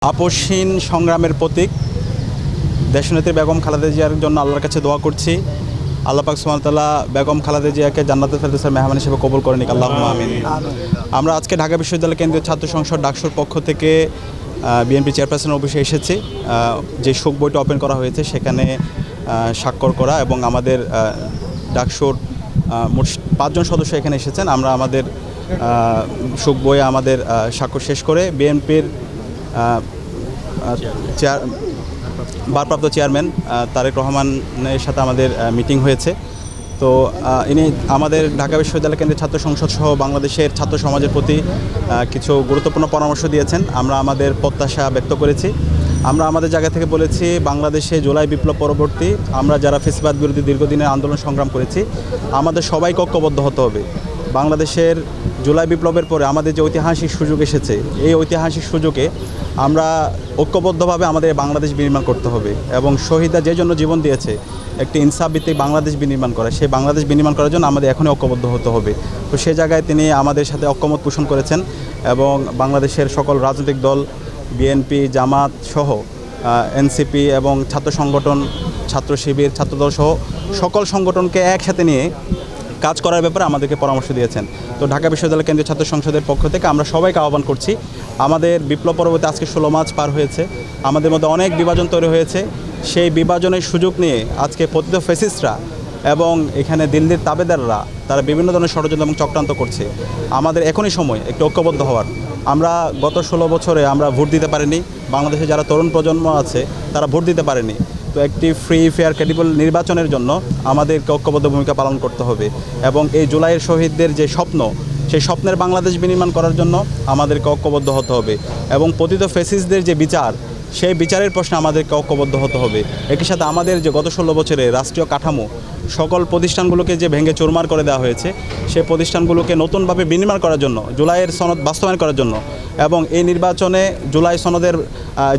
আপসহীন সংগ্রামের প্রতীক দেশনেত্রী বেগম খালেদা জিয়ার জন্য আল্লাহর কাছে দোয়া করছি। আল্লাহ পাক সুবহানাহু ওয়া তাআলা বেগম খালেদা জিয়াকে জান্নাতুল ফেরদৌসের মেহমান হিসেবে কবুল করে নিক, আল্লাহুম্মা আমিন। আমরা আজকে ঢাকা বিশ্ববিদ্যালয় কেন্দ্রীয় ছাত্র সংসদ ডাকসুর পক্ষ থেকে বিএনপি চেয়ারপারসনের অফিসে এসেছি। যে শোক বইটা ওপেন করা হয়েছে সেখানে স্বাক্ষর করা এবং আমাদের ডাকসুর মোট 5 জন সদস্য এখানে এসেছেন। আমরা আমাদের শোক বইয়ে আমাদের স্বাক্ষর শেষ করে বিএনপির ভারপ্রাপ্ত চেয়ারম্যান তারেক রহমানের সাথে আমাদের মিটিং হয়েছে। তো ইনি আমাদের ঢাকা বিশ্ববিদ্যালয় কেন্দ্রের ছাত্র সংসদ সহ বাংলাদেশের ছাত্র সমাজের প্রতি কিছু গুরুত্বপূর্ণ পরামর্শ দিয়েছেন। আমরা আমাদের প্রত্যাশা ব্যক্ত করেছি। আমরা আমাদের জায়গা থেকে বলেছি, বাংলাদেশে জুলাই বিপ্লব পরবর্তী আমরা যারা ফ্যাসিবাদ বিরোধী দীর্ঘদিনের আন্দোলন সংগ্রাম করেছি, আমাদের সবাইকে ঐক্যবদ্ধ হতে হবে। বাংলাদেশের জুলাই বিপ্লবের পরে আমাদের যে ঐতিহাসিক সুযোগ এসেছে, এই ঐতিহাসিক সুযোগে আমরা ঐক্যবদ্ধভাবে আমাদের বাংলাদেশ বিনির্মাণ করতে হবে এবং শহীদরা যে জন্য জীবন দিয়েছে একটি ইনসাফ ভিত্তিক বাংলাদেশ বিনির্মাণ করা, সেই বাংলাদেশ বিনির্মাণ করার জন্য আমাদের এখনই ঐক্যবদ্ধ হতে হবে। তো সে জায়গায় তিনি আমাদের সাথে ঐক্যমত পোষণ করেছেন এবং বাংলাদেশের সকল রাজনৈতিক দল, বিএনপি, জামাত সহ এনসিপি এবং ছাত্র সংগঠন, ছাত্র শিবির, ছাত্রদল সহ সকল সংগঠনকে একসাথে নিয়ে কাজ করার ব্যাপারে আমাদেরকে পরামর্শ দিয়েছেন। তো ঢাকা বিশ্ববিদ্যালয় কেন্দ্রীয় ছাত্র সংসদের পক্ষ থেকে আমরা সবাইকে আহ্বান করছি, আমাদের বিপ্লব পরবর্তী আজকে 16 মার্চ পার হয়েছে, আমাদের মধ্যে অনেক বিভাজন তৈরি হয়েছে। সেই বিভাজনের সুযোগ নিয়ে আজকে পতিত ফ্যাসিস্টরা এবং এখানে দিল্লির তাবেদাররা তারা বিভিন্ন ধরনের ষড়যন্ত্র এবং চক্রান্ত করছে। আমাদের এখনই সময় একটু ঐক্যবদ্ধ হওয়ার। আমরা গত 16 বছরে আমরা ভোট দিতে পারিনি, বাংলাদেশে যারা তরুণ প্রজন্ম আছে তারা ভোট দিতে পারেনি। তো একটি ফ্রি, ফেয়ার, ক্রেডিবল নির্বাচনের জন্য আমাদেরকে ঐক্যবদ্ধ ভূমিকা পালন করতে হবে এবং এই জুলাইয়ের শহীদদের যে স্বপ্ন, সেই স্বপ্নের বাংলাদেশ বিনির্মাণ করার জন্য আমাদেরকে ঐক্যবদ্ধ হতে হবে এবং পতিত ফ্যাসিস্টদের যে বিচার, সেই বিচারের প্রশ্নে আমাদেরকে ঐক্যবদ্ধ হতে হবে। একই সাথে আমাদের যে গত 16 বছরে রাষ্ট্রীয় কাঠামো, সকল প্রতিষ্ঠানগুলোকে যে ভেঙে চুরমার করে দেওয়া হয়েছে, সেই প্রতিষ্ঠানগুলোকে নতুনভাবে বিনির্মাণ করার জন্য, জুলাইয়ের সনদ বাস্তবায়ন করার জন্য এবং এই নির্বাচনে জুলাই সনদের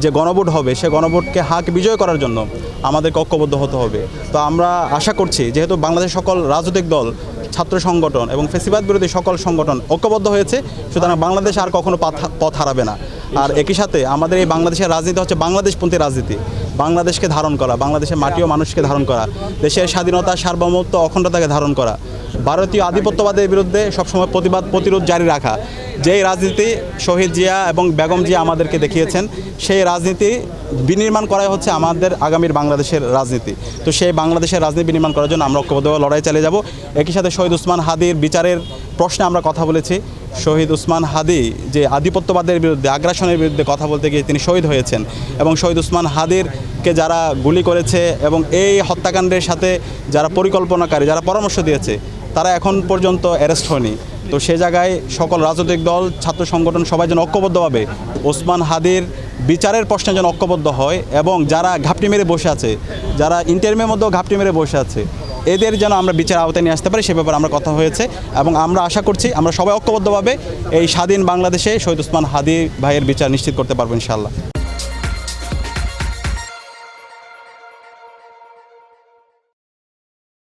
যে গণভোট হবে, সে গণভোটকে হাক বিজয় করার জন্য আমাদেরকে ঐক্যবদ্ধ হতে হবে। তো আমরা আশা করছি, যেহেতু বাংলাদেশের সকল রাজনৈতিক দল, ছাত্র সংগঠন এবং ফ্যাসিবাদ বিরোধী সকল সংগঠন ঐক্যবদ্ধ হয়েছে, সুতরাং বাংলাদেশ আর কখনো পথ হারাবে না। আর একই সাথে আমাদের এই বাংলাদেশের রাজনীতি হচ্ছে বাংলাদেশপন্থী রাজনীতি, বাংলাদেশকে ধারণ করা, বাংলাদেশের মাটি ও মানুষকে ধারণ করা, দেশের স্বাধীনতা, সার্বভৌমত্ব, অখণ্ডতাকে ধারণ করা, ভারতীয় আধিপত্যবাদের বিরুদ্ধে সবসময় প্রতিরোধ জারি রাখা। যেই রাজনীতি শহীদ জিয়া এবং বেগম জিয়া আমাদেরকে দেখিয়েছেন, সেই রাজনীতি বিনির্মাণ করাই হচ্ছে আমাদের আগামীর বাংলাদেশের রাজনীতি। তো সেই বাংলাদেশের রাজনীতি বিনির্মাণ করার জন্য আমরা ঐক্যবদ্ধভাবে লড়াই চালিয়ে যাব। একই সাথে শহীদ ওসমান হাদির বিচারের প্রশ্নে আমরা কথা বলেছি। শহীদ ওসমান হাদি যে আধিপত্যবাদের বিরুদ্ধে, আগ্রাসনের বিরুদ্ধে কথা বলতে গিয়ে তিনি শহীদ হয়েছেন এবং শহীদ ওসমান হাদিরকে যারা গুলি করেছে এবং এই হত্যাকাণ্ডের সাথে যারা পরিকল্পনাকারী, যারা পরামর্শ দিয়েছে, তারা এখন পর্যন্ত অ্যারেস্ট হয়নি। তো সে জায়গায় সকল রাজনৈতিক দল, ছাত্র সংগঠন সবাই যেন ঐক্যবদ্ধভাবে ওসমান হাদির বিচারের প্রশ্নে যেন ঐক্যবদ্ধ হয় এবং যারা ঘাপটি মেরে বসে আছে, যারা ইন্টারভিউর মধ্যেও ঘাপটি মেরে বসে আছে, এদের যেন আমরা বিচার আওতায় নিয়ে আসতে পারি, সে ব্যাপারে আমরা কথা হয়েছে এবং আমরা আশা করছি আমরা সবাই ঐক্যবদ্ধভাবে এই স্বাধীন বাংলাদেশে শহীদ ওসমান হাদি ভাইয়ের বিচার নিশ্চিত করতে পারবো ইনশাআল্লাহ।